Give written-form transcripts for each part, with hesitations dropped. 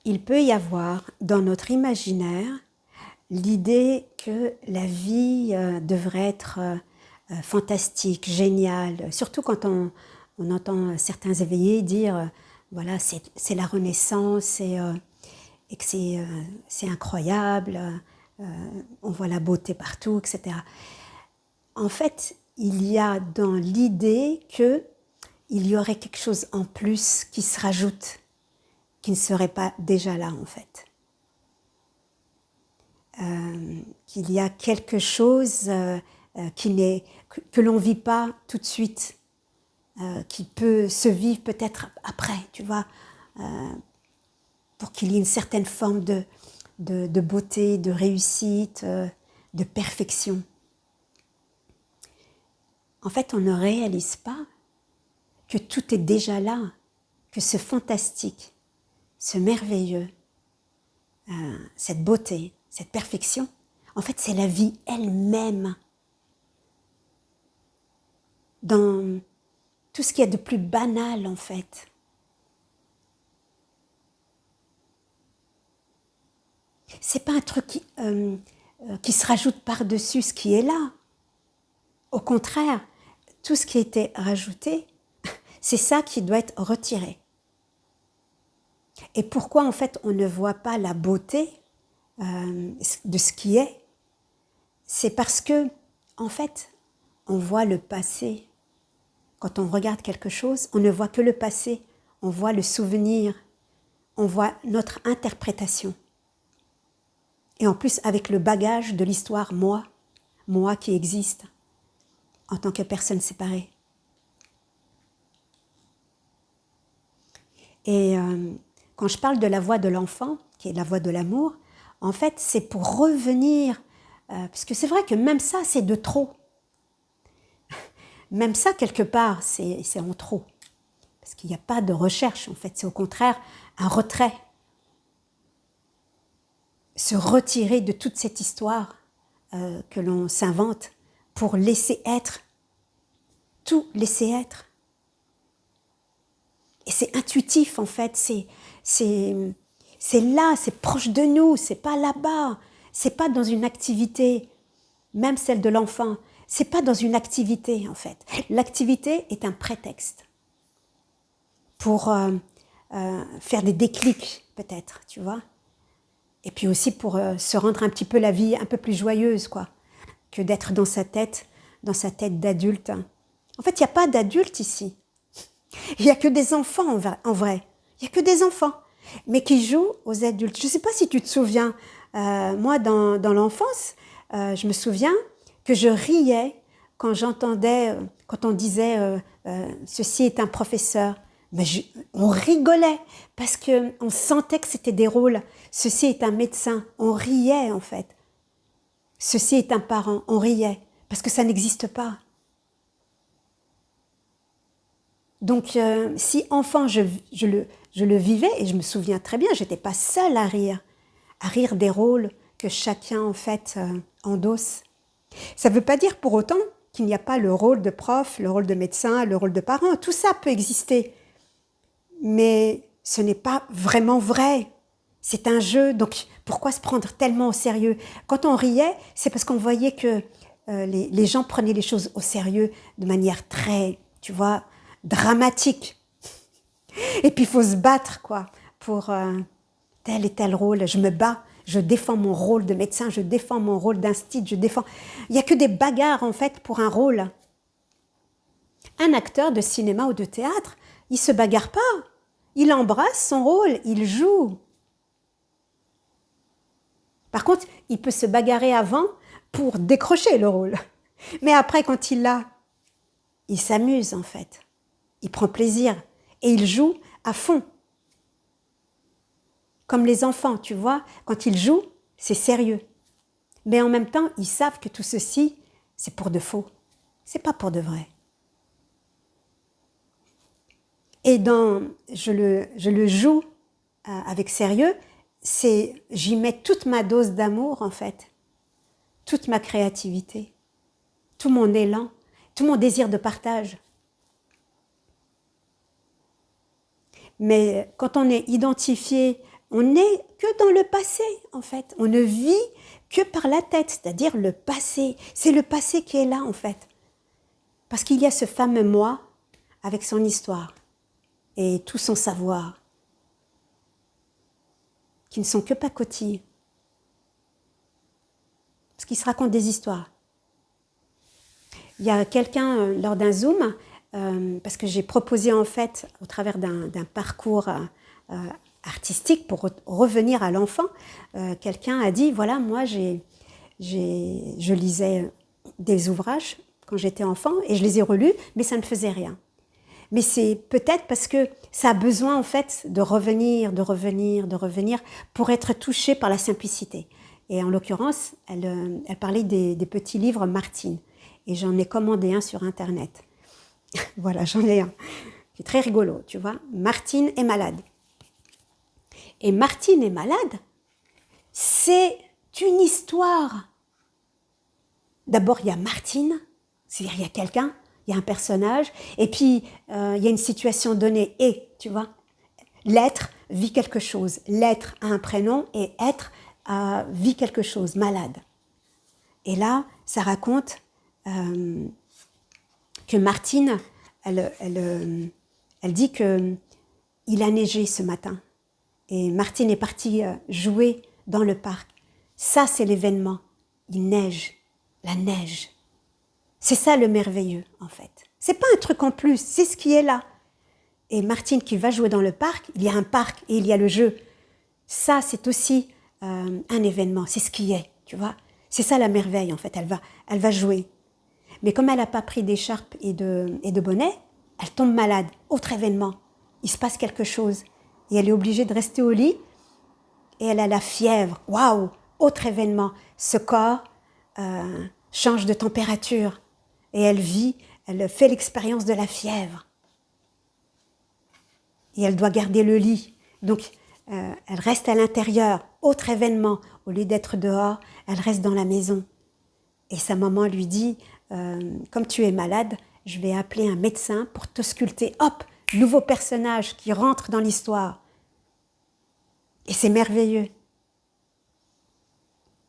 il peut y avoir dans notre imaginaire l'idée que la vie devrait être fantastique, géniale, surtout quand on entend certains éveillés dire voilà, c'est la Renaissance et que c'est incroyable, on voit la beauté partout, etc. En fait, il y a dans l'idée qu'il y aurait quelque chose en plus qui se rajoute, qui ne serait pas déjà là en fait. Qu'il y a quelque chose que l'on ne vit pas tout de suite, qui peut se vivre peut-être après, tu vois, pour qu'il y ait une certaine forme de beauté, de réussite, de perfection. En fait, on ne réalise pas que tout est déjà là, que ce fantastique, ce merveilleux, cette beauté, cette perfection, en fait, c'est la vie elle-même. Dans tout ce qu'il y a de plus banal, en fait. C'est pas un truc qui se rajoute par-dessus ce qui est là. Au contraire, tout ce qui a été rajouté, c'est ça qui doit être retiré. Et pourquoi, en fait, on ne voit pas la beauté de ce qui est? C'est parce que, en fait, on voit le passé. Quand on regarde quelque chose, on ne voit que le passé, on voit le souvenir, on voit notre interprétation. Et en plus, avec le bagage de l'histoire, moi qui existe, en tant que personne séparée. Et quand je parle de la voix de l'enfant, qui est la voix de l'amour, en fait, c'est pour revenir, parce que c'est vrai que même ça, c'est de trop. Même ça, quelque part, c'est en trop. Parce qu'il n'y a pas de recherche, en fait. C'est au contraire un retrait. Se retirer de toute cette histoire que l'on s'invente pour laisser être, tout laisser être. Et c'est intuitif, en fait. C'est là, c'est proche de nous, c'est pas là-bas. C'est pas dans une activité, même celle de l'enfant. C'est pas dans une activité, en fait. L'activité est un prétexte pour faire des déclics, peut-être, tu vois. Et puis aussi pour se rendre un petit peu la vie un peu plus joyeuse, quoi, que d'être dans sa tête d'adulte. En fait, il n'y a pas d'adulte ici. Il n'y a que des enfants, en vrai. Il n'y a que des enfants, mais qui jouent aux adultes. Je ne sais pas si tu te souviens, moi, dans l'enfance, je me souviens que je riais quand j'entendais, quand on disait ceci est un professeur. Mais on rigolait parce qu'on sentait que c'était des rôles. Ceci est un médecin. On riait, en fait. Ceci est un parent. On riait parce que ça n'existe pas. Donc, si enfant, je le vivais, et je me souviens très bien, je n'étais pas seule à rire des rôles que chacun, en fait, endosse. Ça ne veut pas dire pour autant qu'il n'y a pas le rôle de prof, le rôle de médecin, le rôle de parent. Tout ça peut exister. Mais ce n'est pas vraiment vrai. C'est un jeu, donc pourquoi se prendre tellement au sérieux? Quand on riait, c'est parce qu'on voyait que les gens prenaient les choses au sérieux de manière très, tu vois, dramatique. Et puis il faut se battre, quoi, pour tel et tel rôle. Je me bats, je défends mon rôle de médecin, je défends mon rôle d'instit, je défends... Il n'y a que des bagarres, en fait, pour un rôle. Un acteur de cinéma ou de théâtre, il ne se bagarre pas. Il embrasse son rôle, il joue. Par contre, il peut se bagarrer avant pour décrocher le rôle. Mais après, quand il l'a, il s'amuse, en fait. Il prend plaisir et il joue à fond. Comme les enfants, tu vois, quand ils jouent, c'est sérieux. Mais en même temps, ils savent que tout ceci, c'est pour de faux. C'est pas pour de vrai. Et je le joue avec sérieux, j'y mets toute ma dose d'amour, en fait, toute ma créativité, tout mon élan, tout mon désir de partage. Mais quand on est identifié On n'est que dans le passé, en fait. On ne vit que par la tête, c'est-à-dire le passé. C'est le passé qui est là, en fait. Parce qu'il y a ce fameux moi avec son histoire et tout son savoir, qui ne sont que pacotilles. Parce qu'il se raconte des histoires. Il y a quelqu'un, lors d'un Zoom, parce que j'ai proposé en fait, au travers d'un parcours artistique, pour revenir à l'enfant, quelqu'un a dit, voilà, moi je lisais des ouvrages quand j'étais enfant, et je les ai relus, mais ça ne faisait rien. Mais c'est peut-être parce que ça a besoin en fait de revenir, pour être touché par la simplicité. Et en l'occurrence, elle parlait des petits livres Martine. Et j'en ai commandé un sur Internet. Voilà, j'en ai un. C'est très rigolo, tu vois. Martine est malade. Et Martine est malade, c'est une histoire. D'abord, il y a Martine, c'est-à-dire il y a quelqu'un, il y a un personnage, et puis il y a une situation donnée, et, tu vois, l'être vit quelque chose. L'être a un prénom, et être vit quelque chose, malade. Et là, ça raconte que Martine, elle dit qu'il a neigé ce matin. Et Martine est partie jouer dans le parc. Ça, c'est l'événement. Il neige, la neige. C'est ça le merveilleux, en fait. C'est pas un truc en plus, c'est ce qui est là. Et Martine qui va jouer dans le parc, il y a un parc et il y a le jeu. Ça, c'est aussi un événement, c'est ce qui est, tu vois. C'est ça la merveille, en fait. Elle va jouer. Mais comme elle n'a pas pris d'écharpe et de bonnet, elle tombe malade. Autre événement. Il se passe quelque chose. Et elle est obligée de rester au lit. Et elle a la fièvre. Waouh! Autre événement. Ce corps change de température. Et elle fait l'expérience de la fièvre. Et elle doit garder le lit. Donc, elle reste à l'intérieur. Autre événement. Au lieu d'être dehors, elle reste dans la maison. Et sa maman lui dit, comme tu es malade, je vais appeler un médecin pour t'ausculter. Hop, nouveau personnage qui rentre dans l'histoire. Et c'est merveilleux.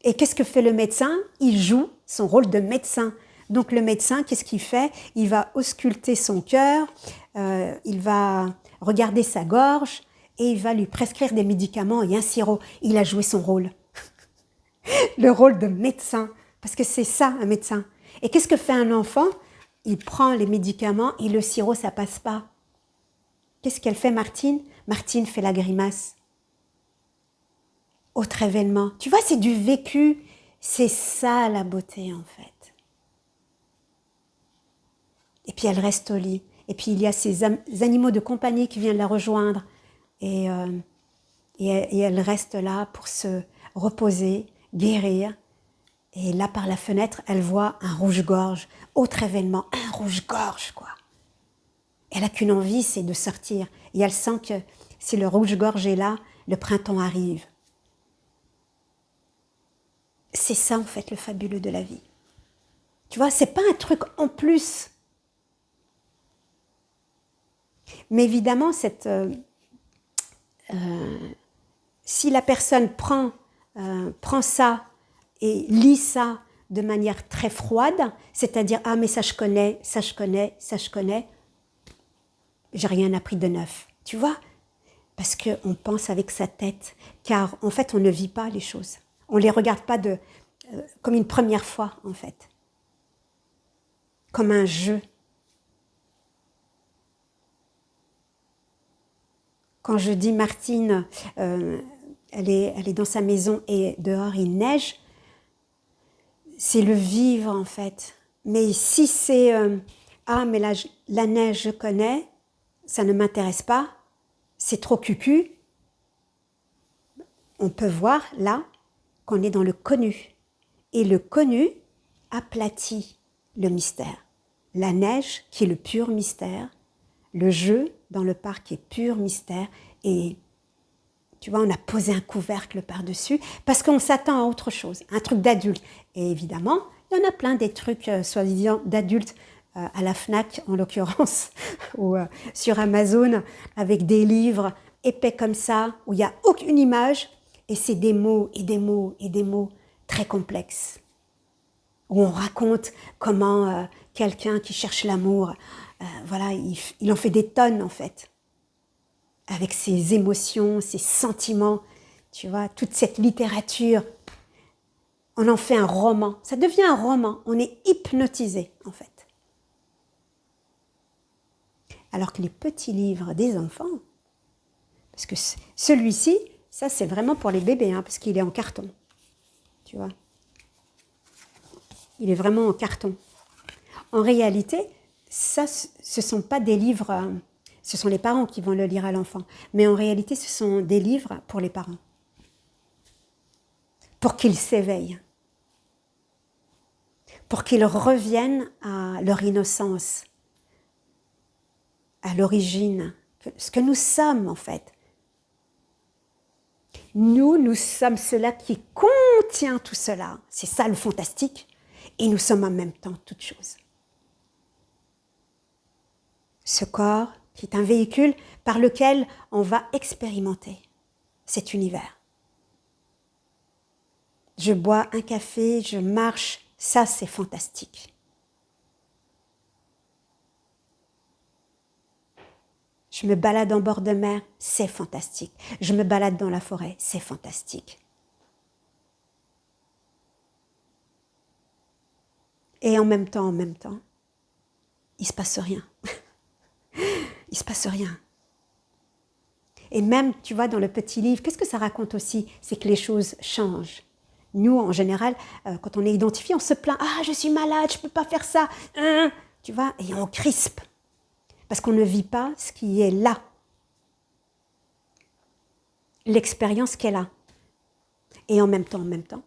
Et qu'est-ce que fait le médecin? Il joue son rôle de médecin. Donc le médecin, qu'est-ce qu'il fait? Il va ausculter son cœur, il va regarder sa gorge et il va lui prescrire des médicaments et un sirop. Il a joué son rôle. Le rôle de médecin. Parce que c'est ça, un médecin. Et qu'est-ce que fait un enfant? Il prend les médicaments et le sirop, ça passe pas. Qu'est-ce qu'elle fait, Martine? Martine fait la grimace. Autre événement. Tu vois, c'est du vécu. C'est ça, la beauté, en fait. Et puis, elle reste au lit. Et puis, il y a ces animaux de compagnie qui viennent la rejoindre. Et elle reste là pour se reposer, guérir. Et là, par la fenêtre, elle voit un rouge-gorge. Autre événement, un rouge-gorge, quoi. Elle n'a qu'une envie, c'est de sortir. Et elle sent que si le rouge-gorge est là, le printemps arrive. C'est ça, en fait, le fabuleux de la vie. Tu vois, c'est pas un truc en plus. Mais évidemment, si la personne prend ça et lit ça de manière très froide, c'est-à-dire « Ah, mais ça je connais, ça je connais, ça je connais », j'ai rien appris de neuf, tu vois? Parce qu'on pense avec sa tête, car en fait, on ne vit pas les choses. On ne les regarde pas comme une première fois, en fait. Comme un jeu. Quand je dis Martine, elle est dans sa maison et dehors il neige, c'est le vivre en fait. Mais si c'est ah mais la neige je connais, ça ne m'intéresse pas, c'est trop cucu, on peut voir là qu'on est dans le connu. Et le connu aplatit le mystère. La neige qui est le pur mystère, le jeu dans le parc est pur mystère et tu vois, on a posé un couvercle par-dessus parce qu'on s'attend à autre chose, un truc d'adulte. Et évidemment, il y en a plein des trucs soi-disant d'adultes à la Fnac en l'occurrence ou sur Amazon avec des livres épais comme ça, où il n'y a aucune image, et c'est des mots et des mots et des mots très complexes. Où on raconte comment quelqu'un qui cherche l'amour, voilà, il en fait des tonnes en fait. Avec ses émotions, ses sentiments, tu vois, toute cette littérature. On en fait un roman. Ça devient un roman. On est hypnotisé en fait. Alors que les petits livres des enfants, parce que celui-ci, ça c'est vraiment pour les bébés, hein, parce qu'il est en carton. Tu vois. Il est vraiment en carton. En réalité, ça, ce ne sont pas des livres, ce sont les parents qui vont le lire à l'enfant. Mais en réalité, ce sont des livres pour les parents. Pour qu'ils s'éveillent. Pour qu'ils reviennent à leur innocence. À l'origine. Ce que nous sommes, en fait. Nous sommes cela qui contient tout cela. C'est ça le fantastique. Et nous sommes en même temps toutes choses. Ce corps qui est un véhicule par lequel on va expérimenter cet univers. Je bois un café, je marche, ça c'est fantastique. Je me balade en bord de mer, c'est fantastique. Je me balade dans la forêt, c'est fantastique. Et en même temps, il ne se passe rien. Il ne se passe rien. Et même, tu vois, dans le petit livre, qu'est-ce que ça raconte aussi? C'est que les choses changent. Nous, en général, quand on est identifié, on se plaint. « Ah, je suis malade, je ne peux pas faire ça. » Tu vois, et on crispe. Parce qu'on ne vit pas ce qui est là. L'expérience qu'elle a. Et en même temps,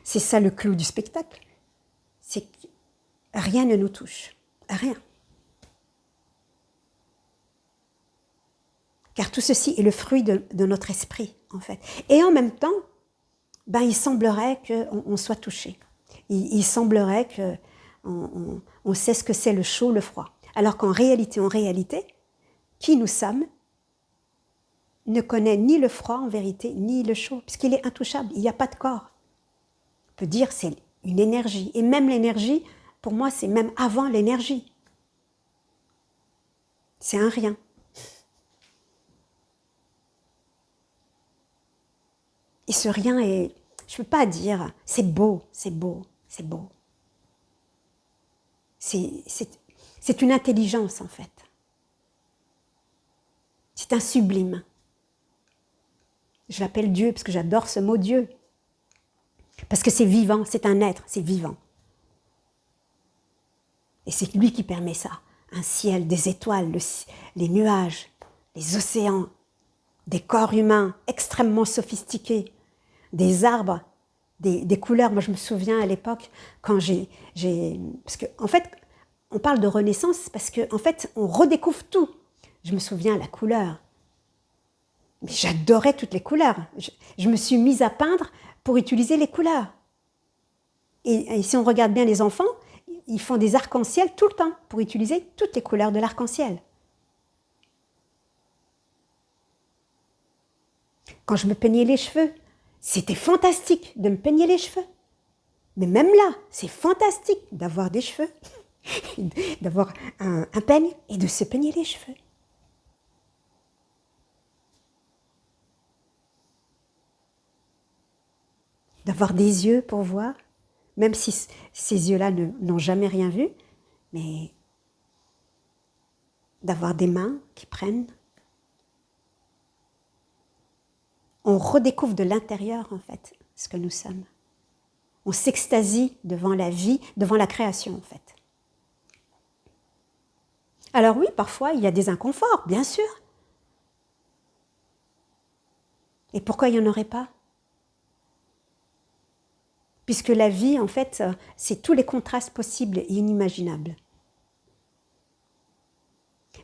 c'est ça le clou du spectacle. C'est que rien ne nous touche. Rien. Car tout ceci est le fruit de notre esprit, en fait. Et en même temps, il semblerait qu'on soit touché. Il semblerait qu'on sait ce que c'est le chaud, le froid. Alors qu'en réalité, qui nous sommes ne connaît ni le froid en vérité, ni le chaud, puisqu'il est intouchable, il n'y a pas de corps. On peut dire c'est une énergie. Et même l'énergie, pour moi, c'est même avant l'énergie. C'est un rien. Et ce rien est, je ne peux pas dire, c'est beau. C'est une intelligence en fait. C'est un sublime. Je l'appelle Dieu parce que j'adore ce mot Dieu. Parce que c'est vivant, c'est un être, c'est vivant. Et c'est lui qui permet ça. Un ciel, des étoiles, les nuages, les océans, des corps humains extrêmement sophistiqués, des arbres, des couleurs. Moi, je me souviens à l'époque, quand parce qu'en fait, on parle de renaissance parce qu'en fait, on redécouvre tout. Je me souviens la couleur. Mais j'adorais toutes les couleurs. Je me suis mise à peindre pour utiliser les couleurs. Et si on regarde bien les enfants, ils font des arcs-en-ciel tout le temps pour utiliser toutes les couleurs de l'arc-en-ciel. Quand je me peignais les cheveux, c'était fantastique de me peigner les cheveux. Mais même là, c'est fantastique d'avoir des cheveux, d'avoir un peigne et de se peigner les cheveux. D'avoir des yeux pour voir, même si ces yeux-là n'ont jamais rien vu, mais d'avoir des mains qui prennent. On redécouvre de l'intérieur, en fait, ce que nous sommes. On s'extasie devant la vie, devant la création, en fait. Alors oui, parfois, il y a des inconforts, bien sûr. Et pourquoi il n'y en aurait pas? Puisque la vie, en fait, c'est tous les contrastes possibles et inimaginables.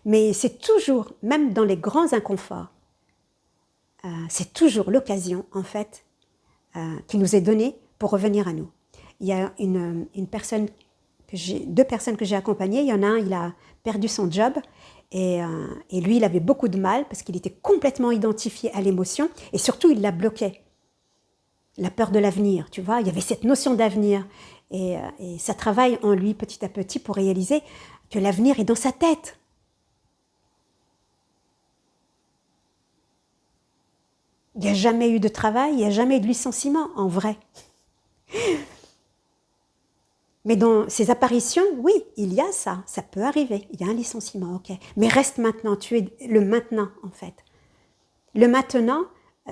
Mais c'est toujours, même dans les grands inconforts, c'est toujours l'occasion, en fait, qui nous est donnée pour revenir à nous. Il y a une personne deux personnes que j'ai accompagnées. Il y en a un, il a perdu son job. Et lui, il avait beaucoup de mal parce qu'il était complètement identifié à l'émotion. Et surtout, il la bloquait. La peur de l'avenir, tu vois. Il y avait cette notion d'avenir. Et ça travaille en lui petit à petit pour réaliser que l'avenir est dans sa tête. Il n'y a jamais eu de travail, il n'y a jamais eu de licenciement, en vrai. Mais dans ces apparitions, oui, il y a ça, ça peut arriver, il y a un licenciement, ok. Mais reste maintenant, tu es le maintenant, en fait. Le maintenant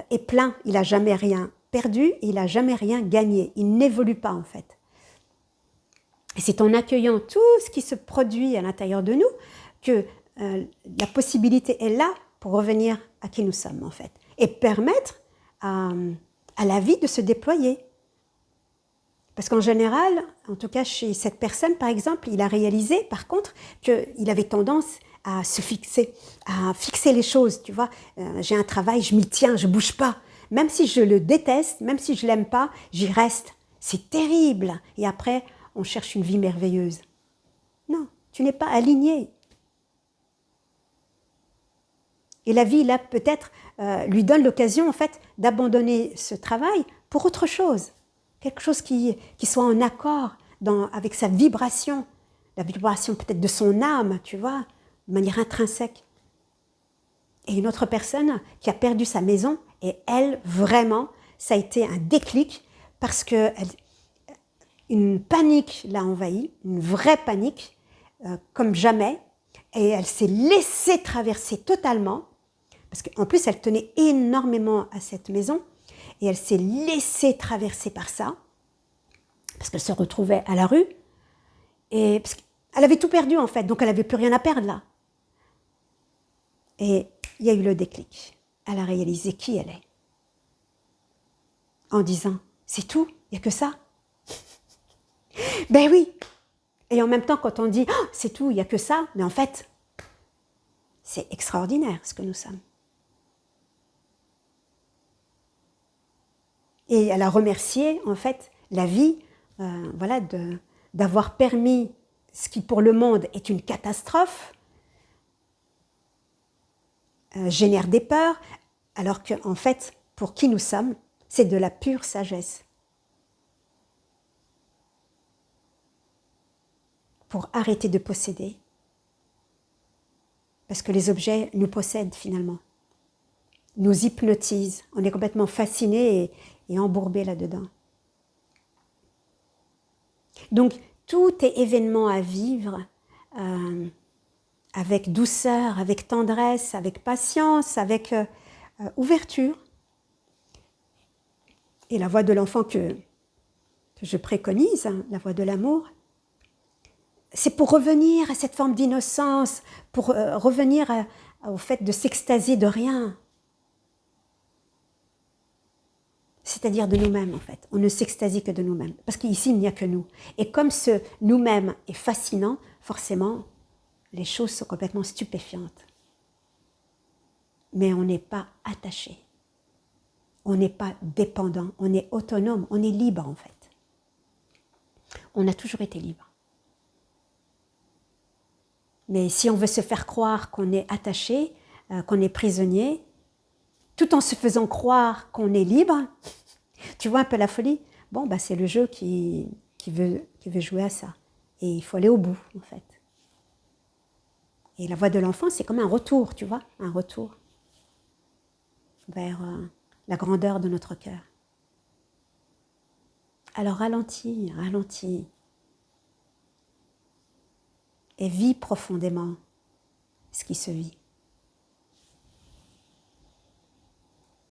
est plein, il n'a jamais rien perdu, il n'a jamais rien gagné, il n'évolue pas, en fait. Et c'est en accueillant tout ce qui se produit à l'intérieur de nous que la possibilité est là pour revenir à qui nous sommes, en fait. Et permettre à la vie de se déployer. Parce qu'en général, en tout cas chez cette personne, par exemple, il a réalisé, par contre, qu'il avait tendance à se fixer, à fixer les choses, tu vois. J'ai un travail, je m'y tiens, je ne bouge pas. Même si je le déteste, même si je ne l'aime pas, j'y reste. C'est terrible. Et après, on cherche une vie merveilleuse. Non, tu n'es pas aligné. Et la vie, là, peut-être, lui donne l'occasion, en fait, d'abandonner ce travail pour autre chose. Quelque chose qui soit en accord avec sa vibration. La vibration peut-être de son âme, tu vois, de manière intrinsèque. Et une autre personne qui a perdu sa maison, et elle, vraiment, ça a été un déclic parce que une panique l'a envahie, une vraie panique, comme jamais. Et elle s'est laissée traverser totalement. Parce qu'en plus, elle tenait énormément à cette maison et elle s'est laissée traverser par ça parce qu'elle se retrouvait à la rue et parce qu'elle avait tout perdu en fait, donc elle n'avait plus rien à perdre là. Et il y a eu le déclic. Elle a réalisé qui elle est en disant « c'est tout, il n'y a que ça ». Ben oui. Et en même temps, quand on dit oh, « c'est tout, il n'y a que ça », mais en fait, c'est extraordinaire ce que nous sommes. Et elle a remercié, en fait, la vie, voilà, d'avoir permis ce qui, pour le monde, est une catastrophe, génère des peurs, alors qu'en fait, pour qui nous sommes, c'est de la pure sagesse. Pour arrêter de posséder. Parce que les objets nous possèdent, finalement. Nous hypnotisent. On est complètement fascinés et embourbé là-dedans. Donc, tout est événement à vivre avec douceur, avec tendresse, avec patience, avec ouverture. Et la voie de l'enfant que je préconise, hein, la voie de l'amour, c'est pour revenir à cette forme d'innocence, pour revenir au fait de s'extasier de rien. C'est-à-dire de nous-mêmes, en fait. On ne s'extasie que de nous-mêmes. Parce qu'ici, il n'y a que nous. Et comme ce nous-mêmes est fascinant, forcément, les choses sont complètement stupéfiantes. Mais on n'est pas attaché. On n'est pas dépendant. On est autonome. On est libre, en fait. On a toujours été libre. Mais si on veut se faire croire qu'on est attaché, qu'on est prisonnier, tout en se faisant croire qu'on est libre, tu vois un peu la folie? Bon, bah, c'est le jeu qui veut jouer à ça. Et il faut aller au bout, en fait. Et la voie de l'enfant, c'est comme un retour, tu vois, un retour vers la grandeur de notre cœur. Alors ralentis, ralentis. Et vis profondément ce qui se vit.